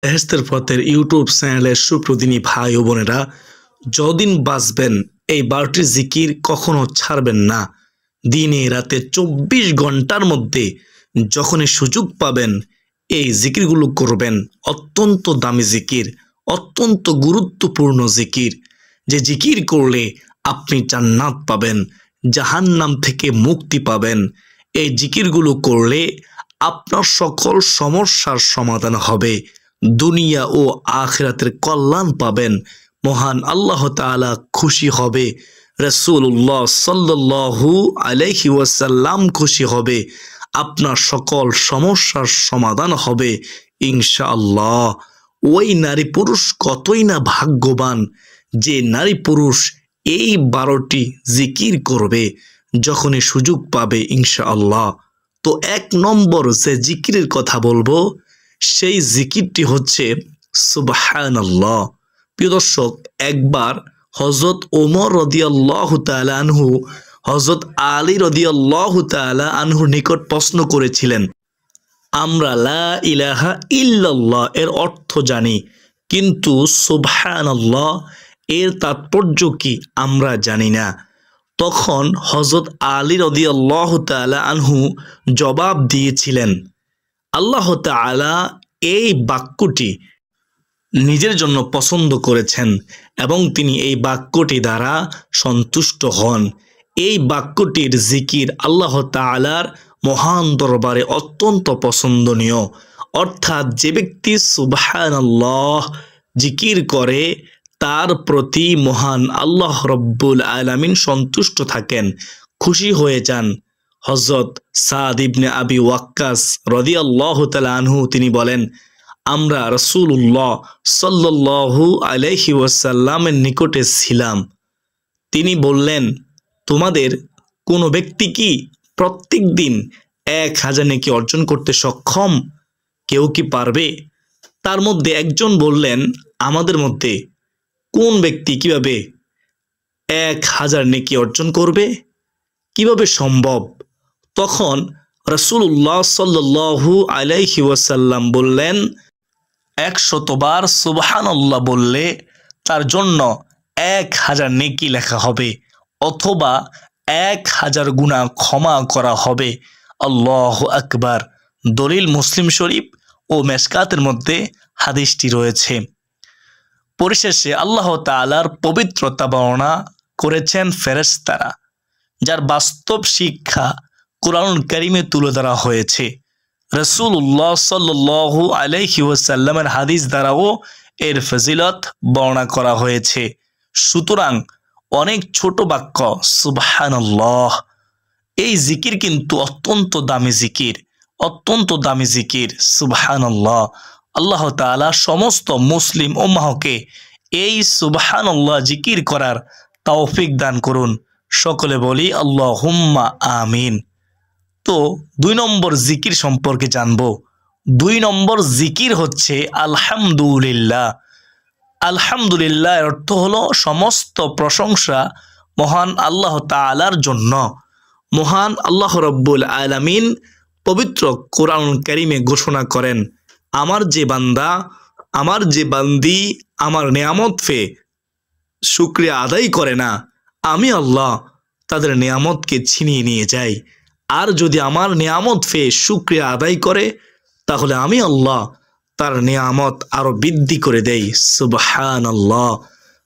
বেহেশতের পথের ইউটিউব চ্যানেলের সুপ্রতিনি ভাই ও বোনেরা, যতদিন বাঁচবেন এই 12টি জিকির কখনো ছাড়বেন না। দিনে রাতে 24 ঘন্টার মধ্যে যখনই সুযোগ পাবেন এই জিকিরগুলো করবেন। অত্যন্ত দামি জিকির, অত্যন্ত গুরুত্বপূর্ণ জিকির, যে জিকির করলে আপনি জান্নাত পাবেন, জাহান্নাম থেকে মুক্তি পাবেন। এই জিকিরগুলো করলে আপনার সকল সমস্যার সমাধান হবে, দুনিয়া ও আখিরাতের কল্যাণ পাবেন। মহান আল্লাহ তাআলা খুশি হবে, রাসূলুল্লাহ সাল্লাল্লাহু আলাইহি ওয়াসাল্লাম খুশি হবে, আপনার সকল সমস্যার সমাধান হবে ইনশাআল্লাহ। ওই নারী পুরুষ কতই না ভাগ্যবান যে নারী পুরুষ এই 12টি জিকির করবে যখনই সুযোগ পাবে ইনশাআল্লাহ। তো 1 নম্বর যে জিকিরের কথা বলবো সেই জিকিরটি হচ্ছে সুবহানাল্লাহ। প্রিয় দর্শক, একবার হযরত ওমর রাদিয়াল্লাহু তাআলা আনহু হযরত আলী রাদিয়াল্লাহু তাআলা আনহুর নিকট প্রশ্ন করেছিলেন, আমরা লা ইলাহা ইল্লাল্লাহ এর অর্থ জানি, কিন্তু সুবহানাল্লাহ এর তাৎপর্য কি আমরা জানি না। তখন হযরত আলী রাদিয়াল্লাহু তাআলা আনহু জবাব দিয়েছিলেন, আল্লাহ তাআলা এই বাক্যটি নিজের জন্য পছন্দ করেছেন এবং তিনি এই বাক্যটি দ্বারা সন্তুষ্ট হন। এই বাক্যটির জিকির আল্লাহ তাআলার মহান দরবারে অত্যন্ত পছন্দনীয়। অর্থাৎ যে ব্যক্তি সুবহানাল্লাহ জিকির করে তার প্রতি মহান আল্লাহ রব্বুল আলামিন সন্তুষ্ট থাকেন, খুশি হয়ে যান। হযরত সাদ ইবনে আবি ওয়াক্কাস রাদিয়াল্লাহু তাআলা আনহু তিনি বলেন, আমরা রাসূলুল্লাহ সাল্লাল্লাহু আলাইহি ওয়াসাল্লামের নিকটে ছিলাম। তিনি বললেন, তোমাদের কোনো ব্যক্তি কি প্রত্যেক দিন 1000 নেকি অর্জন করতে সক্ষম? কেউ কি পারবে? তার মধ্যে একজন বললেন, আমাদের মধ্যে কোন ব্যক্তি কিভাবে 1000 নেকি অর্জন করবে? কিভাবে সম্ভব? তখন রাসূলুল্লাহ সাল্লাল্লাহু আলাইহি ওয়াসাল্লাম বললেন, 100 বার সুবহানাল্লাহ বললে তার জন্য 1000 নেকি লেখা হবে, অথবা 1000 গুনাহ ক্ষমা করা হবে। আল্লাহু আকবার। দলিল মুসলিম শরীফ ও মেশকাতের মধ্যে হাদিসটি রয়েছে। পরিশেষে আল্লাহ তাআলার পবিত্রতা বর্ণনা করেছেন ফেরেশতারা, যার বাস্তব শিক্ষা কুরআনুল কারীমে তুলে ধরা হয়েছে। রাসূলুল্লাহ সাল্লাল্লাহু আলাইহি ওয়াসাল্লামের হাদিস দ্বারাও এর ফজিলত বর্ণনা করা হয়েছে। সুতরাং অনেক ছোট বাক্য সুবহানাল্লাহ, এই জিকির কিন্তু অত্যন্ত দামি জিকির, অত্যন্ত দামি জিকির সুবহানাল্লাহ। আল্লাহ তাআলা সমস্ত মুসলিম উম্মাহকে এই সুবহানাল্লাহ জিকির করার তৌফিক দান করুন। সকলে বলি আল্লাহুম্মা আমিন। তো 2 নম্বর জিকির সম্পর্কে জানবো। 2 নম্বর জিকির হচ্ছে আলহামদুলিল্লাহ। আলহামদুলিল্লাহ এর অর্থ হলো সমস্ত প্রশংসা মহান আল্লাহ তাআলার জন্য। মহান আল্লাহ রব্বুল আলামিন পবিত্র কোরআনুল কারীমে ঘোষণা করেন, আমার যে বান্দা, আমার যে বান্দি আমার নেয়ামত পেয়ে শুকরিয়া আদায় করে না, আমি আল্লাহ তাদের নেয়ামতকে ছিনিয়ে নিয়ে যাই। আর যদি আমার নেয়ামত পেয়ে শুকরিয়া আদায় করে তাহলে আমি আল্লাহ তার নেয়ামত আরো বৃদ্ধি করে দেই। সুবহানাল্লাহ।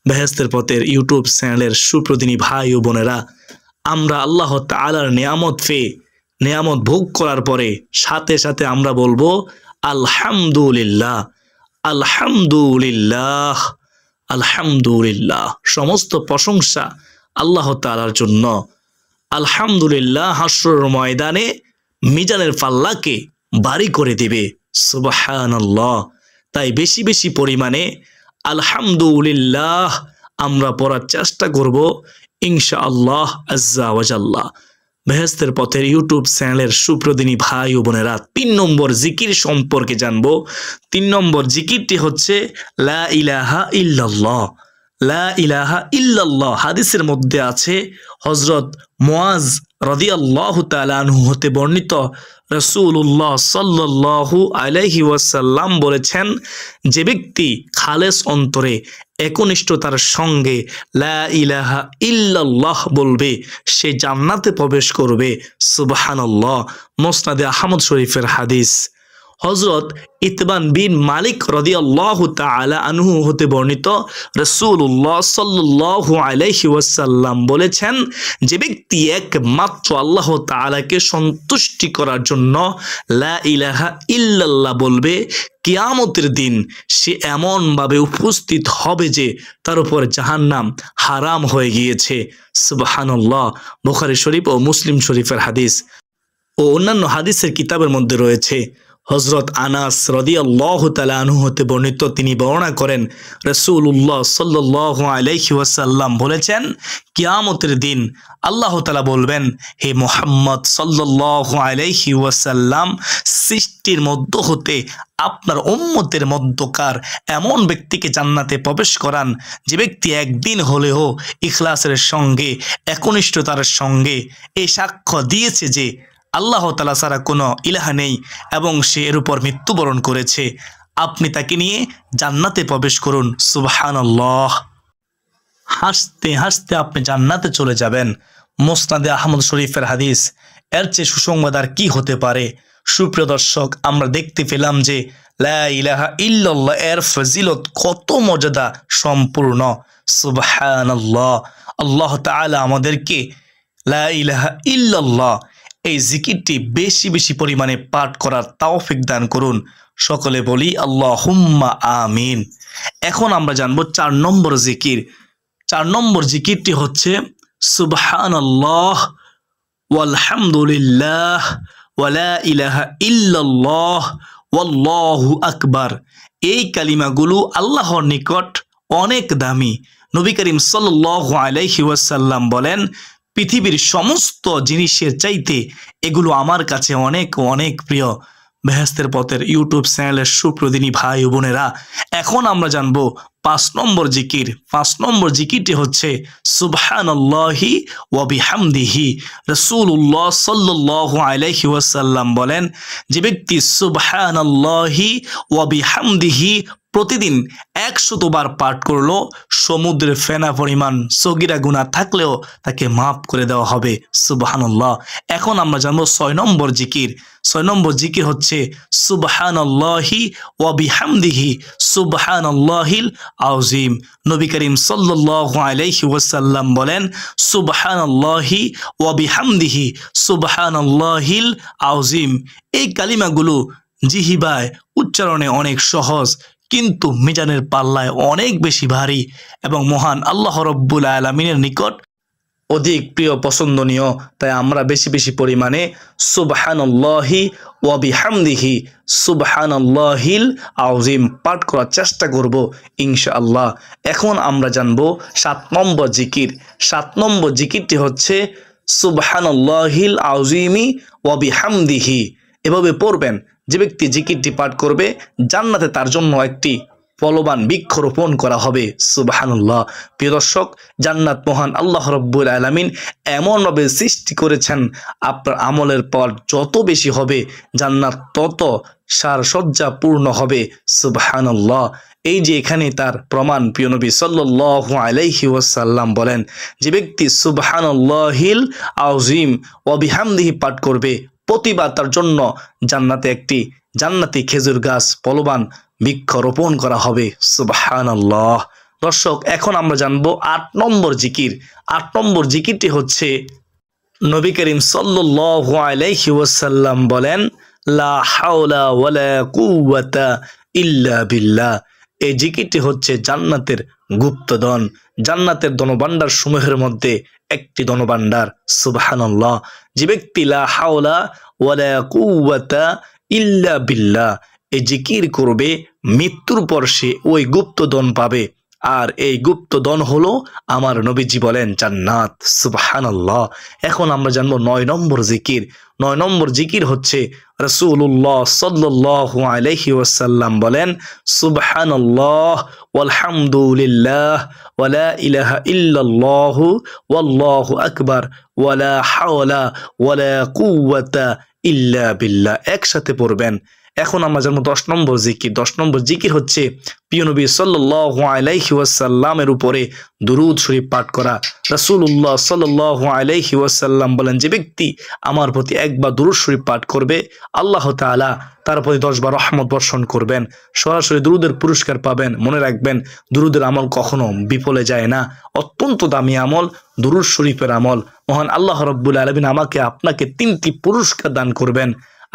বেহেশতের পথের ইউটিউব চ্যানেলের সুপ্রতিনি ভাই ও বোনেরা, আমরা আল্লাহ তাআলার নেয়ামত পেয়ে নেয়ামত ভোগ করার পরে সাথে সাথে আমরা বলবো আলহামদুলিল্লাহ, আলহামদুলিল্লাহ, আলহামদুলিল্লাহ। সমস্ত প্রশংসা আল্লাহ তাআলার জন্য। আলহামদুলিল্লাহ হাসরের ময়দানে মিজানের পাল্লাকে ভারী করে দিবে। সুবহানাল্লাহ। তাই বেশি বেশি পরিমাণে আলহামদুলিল্লাহ আমরা পড়ার চেষ্টা করব ইনশাআল্লাহ আজ্জা ওয়া জাল্লা। বেহেশতের পথের ইউটিউব চ্যানেলের সুপ্রতিনি ভাই ও বোনেরা, 3 নম্বর জিকির সম্পর্কে জানবো। 3 নম্বর জিকিরটি হচ্ছে লা ইলাহা ইল্লাল্লাহ। লা ইলাহা ইল্লাল্লাহ। হাদিসের মধ্যে আছে হযরত মুআজ রাদিয়াল্লাহু তাআলা আনহু হতে বর্ণিত, রাসূলুল্লাহ সাল্লাল্লাহু আলাইহি ওয়াসাল্লাম বলেছেন, যে ব্যক্তি খালেস অন্তরে একনিষ্ঠতার সঙ্গে লা ইলাহা ইল্লাল্লাহ বলবে সে জান্নাতে প্রবেশ করবে। সুবহানাল্লাহ। মুসনাদে আহমদ শরীফের হাদিস। হযরত ইতবান বিন মালিক রাদিয়াল্লাহু তাআলা আনহু হতে বর্ণিত, রাসূলুল্লাহ সাল্লাল্লাহু আলাইহি ওয়াসাল্লাম বলেছেন, যে ব্যক্তি একমাত্র আল্লাহ তাআলাকে সন্তুষ্টি করার জন্য লা ইলাহা ইল্লাল্লাহ বলবে, কিয়ামতের দিন সে এমনভাবে উপস্থিত হবে যে তার উপর জাহান্নাম হারাম হয়ে গিয়েছে। সুবহানাল্লাহ। বুখারী শরীফ ও মুসলিম শরীফের হাদিস ও অন্যান্য হাদিসের কিতাবের মধ্যে রয়েছে। হযরত আনাস রাদিয়াল্লাহু তাআলা আনহু হতে বর্ণিত, তিনি বর্ণনা করেন, রাসূলুল্লাহ সাল্লাল্লাহু আলাইহি ওয়াসাল্লাম বলেছেন, কিয়ামতের দিন আল্লাহ তাআলা বলবেন, হে মুহাম্মদ সাল্লাল্লাহু আলাইহি ওয়াসাল্লাম, সৃষ্টির মধ্য হতে আপনার উম্মতের মধ্যকার এমন ব্যক্তিকে জান্নাতে প্রবেশ করান যে ব্যক্তি একদিন হলেও ইখলাসের সঙ্গে একনিষ্ঠতার সঙ্গে এই সাক্ষ্য দিয়েছে যে আল্লাহ তাআলা ছাড়া কোনো ইলাহা নেই এবং সে এর উপর মৃত্যুবরণ করেছে। আপনি তাকে নিয়ে জান্নাতে প্রবেশ করুন। সুবহানাল্লাহ। হাসতে হাসতে আপনি জান্নাতে চলে যাবেন। মুসনাদে আহমদ শরীফের হাদিস। এর চেয়ে সুসংবাদ আর কি হতে পারে? সুপ্রিয় দর্শক, আমরা দেখতে পেলাম যে লা ইলাহা ইল্লাল্লাহ এর ফজিলত কত মর্যাদা সম্পূর্ণ। সুবহানাল্লাহ। আল্লাহ তাআলা আমাদেরকে লা ইলাহা ইল্লাল্লাহ এই জিকিরটি বেশি বেশি পরিমাণে পাঠ করার তৌফিক দান করুন। সকলে বলি আল্লাহুম্মা আমিন। এখন আমরা জানব 4 নম্বর জিকির। 4 নম্বর জিকিরটি হচ্ছে সুবহানাল্লাহ ওয়ালহামদুলিল্লাহ ওয়ালা ইলাহা ইল্লাল্লাহ ওয়াল্লাহু আকবার। এই কালিমাগুলো আল্লাহর নিকট অনেক দামি। নবী করিম সাল্লাল্লাহু আলাইহি ওয়াসাল্লাম বলেন, পৃথিবীর সমস্ত জিনিসের চাইতে এগুলো আমার কাছে অনেক অনেক প্রিয়। বেহেশতের পথের ইউটিউব চ্যানেলের সুপ্রদিনী ভাই ও বোনেরা, এখন আমরা জানবো 5 নম্বর জিকির। 5 নম্বর জিকিরটি হচ্ছে সুবহানাল্লাহি ওয়া বিহামদিহি। রাসূলুল্লাহ সাল্লাল্লাহু আলাইহি ওয়াসাল্লাম বলেন, যে ব্যক্তি সুবহানাল্লাহি ওয়া বিহামদিহি প্রতিদিন 100 বার পাঠ করলো, সমুদ্রের ফেনা পরিমাণ সগীরা গুনাহ থাকলেও তাকে মাফ করে দেওয়া হবে। সুবহানাল্লাহ। এখন আমরা জানবো 6 নম্বর জিকির। 6 নম্বর জিকির হচ্ছে সুবহানাল্লাহি ওয়া বিহামদিহি সুবহানাল্লাহিল আযীম। নবী করিম সাল্লাল্লাহু আলাইহি ওয়াসাল্লাম বলেন, সুবহানাল্লাহি ওয়া বিহামদিহি সুবহানাল্লাহিল আযীম। এই কালিমাগুলো জিহ্বায় উচ্চারণে অনেক সহজ, কিন্তু মিজানের পাল্লায় অনেক বেশি ভারী এবং মহান আল্লাহ রাব্বুল আলামিনের নিকট অধিক প্রিয় পছন্দনীয়। তাই আমরা বেশি বেশি পরিমাণে সুবহানাল্লাহি ওয়া বিহামদিহি সুবহানাল্লাহিল আযীম পাঠ করার চেষ্টা করব ইনশাআল্লাহ। এখন আমরা জানব 7 নম্বর জিকির। 7 নম্বর জিকিরটি হচ্ছে সুবহানাল্লাহিল আযীমি ওয়া বিহামদিহি। এভাবে পড়বেন, যে ব্যক্তি জিকিরটি পাঠ করবে জান্নাতে তার জন্য একটি ফলবান বৃক্ষ রোপণ করা হবে। সুবহানাল্লাহ। প্রিয় দর্শক, জান্নাত মহান আল্লাহ রাব্বুল আলামিন এমনভাবে সৃষ্টি করেছেন, আপনার আমলের পর যত বেশি হবে জান্নাত তত সারসজ্জা পূর্ণ হবে। সুবহানাল্লাহ। এই যে এখানে তার প্রমাণ, প্রিয় নবী সাল্লাল্লাহু আলাইহি ওয়াসাল্লাম বলেন, যে ব্যক্তি সুবহানাল্লাহিল আযীম ওয়া বিহামদিহি পাঠ করবে প্রতিবার তার জন্য জান্নাতে একটি জান্নাতি খেজুর গাছ ফলবান বৃক্ষ রোপণ করা হবে। সুবহানাল্লাহ। দর্শক, এখন আমরা জানবো 8 নম্বর জিকির। 8 নম্বর জিকিরটি হচ্ছে নবী করিম সাল্লাল্লাহু আলাইহি ওয়াসাল্লাম বলেন, লা হাওলা ওয়ালা কুওয়াতা ইল্লা বিল্লাহ। এই জিকিরটি হচ্ছে জান্নাতের গুপ্তধন, জান্নাতের ধনভাণ্ডার সমূহের মধ্যে একটি ধনভাণ্ডার। সুবহানাল্লাহ। যে ব্যক্তি লা হাওলা ওয়ালা কুওয়াতা ইল্লা বিল্লাহ এই জিকির করবে, মৃত্যুর পর সে ওই গুপ্তধন পাবে। আর এই গুপ্তধন হলো আমার নবীজি বলেন জান্নাত। সুবহানাল্লাহ। এখন আমরা জানবো 9 নম্বর জিকির। 9 নম্বর জিকির হচ্ছে রাসূলুল্লাহ সাল্লাল্লাহু আলাইহি ওয়াসাল্লাম বলেন সুবহানাল্লাহ ওয়ালহামদুলিল্লাহ ওয়ালা ইলাহা ইল্লাল্লাহু ওয়াল্লাহু আকবার ওয়ালা হাওলা ওয়ালা কুওয়াতা ইল্লা বিল্লাহ। একসাথে পড়বেন। এখন আমরা জানবো 10 নম্বর জিকির। 10 নম্বর জিকির হচ্ছে প্রিয় নবী সাল্লাল্লাহু আলাইহি ওয়াসাল্লামের উপরে দুরূদ শরীফ পাঠ করা। রাসূলুল্লাহ সাল্লাল্লাহু আলাইহি ওয়াসাল্লাম বলেন যে ব্যক্তি আমার প্রতি একবার দুরূদ শরীফ পাঠ করবে আল্লাহ তাআলা তার প্রতি 10 বার রহমত বর্ষণ করবেন, সরাসরি দুরূদের পুরস্কার পাবেন। মনে রাখবেন দুরূদের আমল কখনো বিফলে যায় না। অত্যন্ত দামি আমল দুরূদ শরীফের আমল। মহান আল্লাহ রাব্বুল আলামিন আমাকে আপনাকে 3টি পুরস্কার দান করবেন।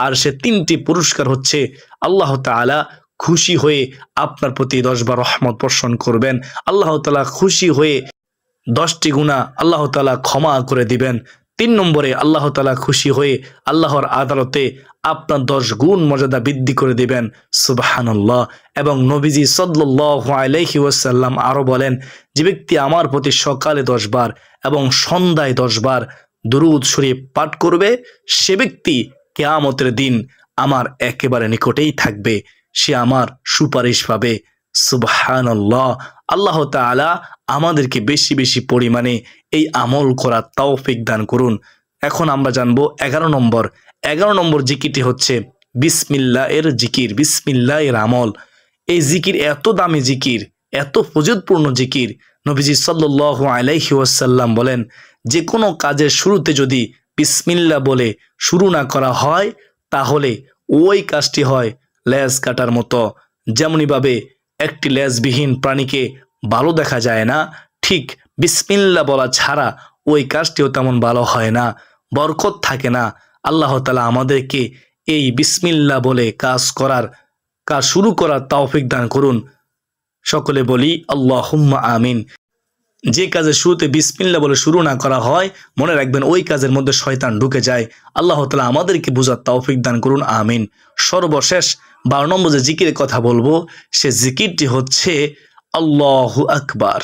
আর সে 3টি পুরস্কার হচ্ছে আল্লাহ তাআলা খুশি হয়ে আপনার প্রতি 10 বার রহমত বর্ষণ করবেন। আল্লাহ তাআলা খুশি হয়ে 10টি গুনাহ আল্লাহ তাআলা ক্ষমা করে দিবেন। 3 নম্বরে আল্লাহ তাআলা খুশি হয়ে আল্লাহর আদালতে আপনার 10 গুণ মর্যাদা বৃদ্ধি করে দিবেন। সুবহানাল্লাহ। এবং নবীজি সাল্লাল্লাহু আলাইহি ওয়াসাল্লাম আরো বলেন যে ব্যক্তি আমার প্রতি সকালে 10 বার এবং সন্ধ্যায় 10 বার দুরূদ শরীফ পাঠ করবে সে ব্যক্তি কিয়ামতের দিন আমার একেবারে নিকটেই থাকবে, সে আমার সুপারিশ পাবে। সুবহানাল্লাহ। আল্লাহ তাআলা আমাদেরকে বেশি বেশি পরিমাণে এই আমল করার তৌফিক দান করুন। এখন আমরা জানবো 11 নম্বর। 11 নম্বর জিকিরটি হচ্ছে বিসমিল্লাহের জিকির, বিসমিল্লাহের আমল। এই জিকির এত দামি জিকির, এত ফজিলতপূর্ণ জিকির। নবীজি সাল্লাল্লাহু আলাইহি ওয়াসাল্লাম বলেন যে কোনো কাজের শুরুতে যদি বিসমিল্লাহ বলে শুরু না করা হয় তাহলে ওই কাজটি হয় লেজ কাটার মতো। যেমনিভাবে একটি লেজবিহীন প্রাণীকে ভালো দেখা যায় না, ঠিক বিসমিল্লাহ বলা ছাড়া ওই কাজটিও তেমন ভালো হয় না, বরকত থাকে না। আল্লাহ তাআলা আমাদেরকে এই বিসমিল্লাহ বলে কাজ শুরু করার তৌফিক দান করুন। সকলে বলি আল্লাহুম্মা আমিন। যে কাজের শুরুতে বিসমিল্লাহ বলে শুরু না করা হয় মনে রাখবেন ওই কাজের মধ্যে শয়তান ঢুকে যায়। আল্লাহ তাআলা আমাদেরকে বুঝার তৌফিক দান করুন, আমিন। সর্বশেষ 12 নম্বর যে জিকিরের কথা বলবো সে জিকিরটি হচ্ছে আল্লাহু আকবার।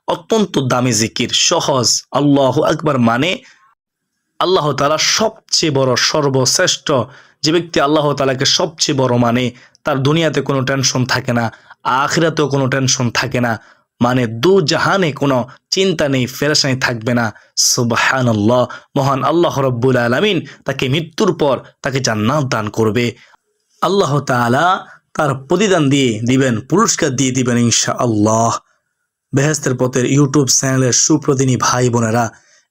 অত্যন্ত দামি জিকির, সহজ। আল্লাহু আকবার মানে আল্লাহ তাআলা সবচেয়ে বড়, সর্বশ্রেষ্ঠ। যে ব্যক্তি আল্লাহ তাআলাকে সবচেয়ে বড় মানে তার দুনিয়াতে কোনো টেনশন থাকে না, আখিরাতেও কোনো টেনশন থাকে না, মানে দু জাহানে কোনো চিন্তা নেই, পেরেশানি থাকবে না। সুবহানাল্লাহ। মহান আল্লাহ রাব্বুল আলামিন তাকে মৃত্যুর পর তাকে জান্নাত দান করবে। আল্লাহ তাআলা তার প্রতিদান দিয়ে দিবেন, পুরস্কার দিয়ে দিবেন ইনশাআল্লাহ। বেহেশতের পথের ইউটিউব চ্যানেলের সুপ্রতিনি ভাই বোনেরা,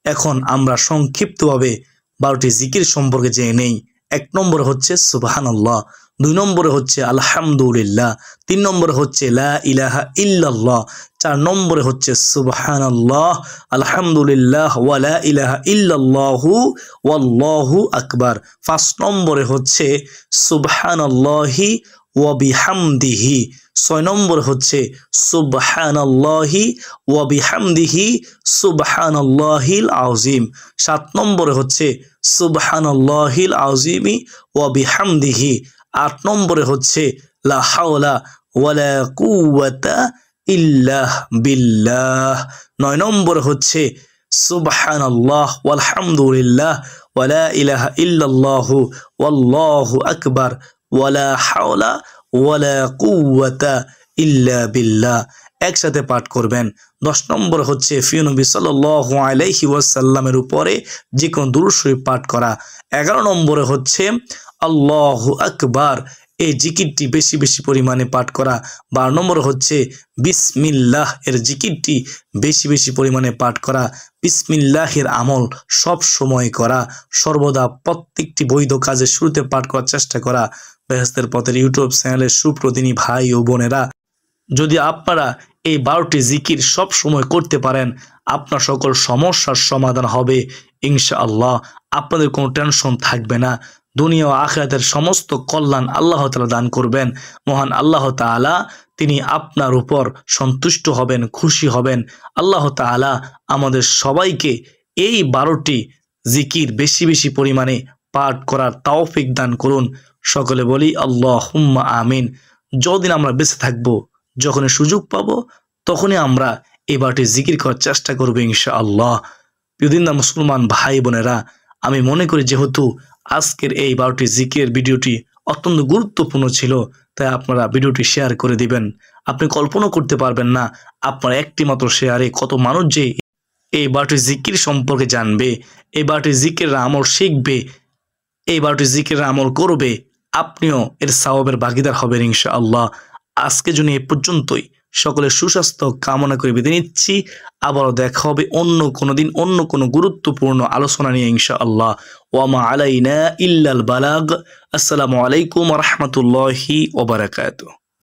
এখন আমরা সংক্ষিপ্তভাবে 12টি জিকির সম্পর্কে জেনে নেই। 1 নম্বরে হচ্ছে সুবহানাল্লাহ, 2 নম্বরে হচ্ছে আলহামদুলিল্লাহ, 3 নম্বরে হচ্ছে লা ইলাহা ইল্লাল্লাহ, 4 নম্বরে হচ্ছে সুবহানাল্লাহ আলহামদুলিল্লাহ ওয়া লা ইলাহা ইল্লাল্লাহু ওয়াল্লাহু আকবার, 5 নম্বরে হচ্ছে সুবহানাল্লাহি ওয়া বিহামদিহি, 6 নম্বর হচ্ছে সুবহানাল্লাহি ওয়া বিহামদিহি সুবহানাল্লাহিল আযীম, 7 নম্বরে হচ্ছে সুবহানাল্লাহিল আযীমি ওয়া বিহামদিহি, 8 নম্বরে হচ্ছে লা হাওলা ওয়ালা কুওয়াতা ইল্লা বিল্লাহ, 9 নম্বরে হচ্ছে সুবহানাল্লাহ ওয়ালহামদুলিল্লাহ ওয়ালা ইলাহা ইল্লাল্লাহু ওয়াল্লাহু আকবার ওয়ালা হাওলা ওয়ালা কুওয়াতা ইল্লা বিল্লাহ। একসাথে পাঠ করবেন। 10 নম্বর হচ্ছে প্রিয় নবী সাল্লাল্লাহু আলাইহি ওয়াসাল্লামের উপরে যে কোনো দুরূদ শরীফ পাঠ করা। 11 নম্বরে হচ্ছে আল্লাহু আকবার, এই জিকিরটি বেশি বেশি পরিমাণে পাঠ করা। 12 নম্বর হচ্ছে বিসমিল্লাহ এর জিকিরটি বেশি বেশি পরিমাণে পাঠ করা। বিসমিল্লাহের আমল সব সময় করা, সর্বদা প্রত্যেকটি বৈধ কাজের শুরুতে পাঠ করার চেষ্টা করা। বেহেশতের পথের ইউটিউব চ্যানেলের সুপ্রতিনি ভাই ও বোনেরা, যদি আপনারা এই 12টি জিকির সব সময় করতে পারেন আপনার সকল সমস্যার সমাধান হবে ইনশাআল্লাহ। আপনাদের কোনো টেনশন থাকবে না, দুনিয়া ও আখিরাতের সমস্ত কল্যাণ আল্লাহ তাআলা দান করবেন। মহান আল্লাহ তাআলা তিনি আপনার উপর সন্তুষ্ট হবেন, খুশি হবেন। আল্লাহ তাআলা আমাদের সবাইকে এই 12টি জিকির বেশি বেশি পরিমাণে পাঠ করার তৌফিক দান করুন। সকলে বলি আল্লাহুম্মা আমিন। যতদিন আমরা বেঁচে থাকবো, যখনই সুযোগ পাবো তখনই আমরা এই বারোটি জিকির করার চেষ্টা করবো ইনশাআল্লাহ। প্রিয়দিনদার মুসলমান ভাই বোনেরা, আমি মনে করি যেহেতু আজকের এই 12টি জিকিরের ভিডিওটি অত্যন্ত গুরুত্বপূর্ণ ছিল, তাই আপনারা ভিডিওটি শেয়ার করে দিবেন। আপনি কল্পনা করতে পারবেন না আপনার একটি মাত্র শেয়ারে কত মানুষ যে এই 12টি জিকির সম্পর্কে জানবে, এই 12টি জিকিরের আমল শিখবে, এই 12টি জিকিরের আমল করবে, আপনিও এর সওয়াবের ভাগীদার হবেন ইনশাআল্লাহ। আজকে জন্য এই পর্যন্তই। সকলের সুস্বাস্থ্য কামনা করে বিদায় নিচ্ছি। আবারও দেখা হবে অন্য কোনো দিন অন্য কোনো গুরুত্বপূর্ণ আলোচনা নিয়ে ইনশাআল্লাহ। ওয়া মা আলাইনা ইল্লাল বালাগ। আসসালামু আলাইকুম ওয়া রাহমাতুল্লাহি ওয়া বারাকাতুহু।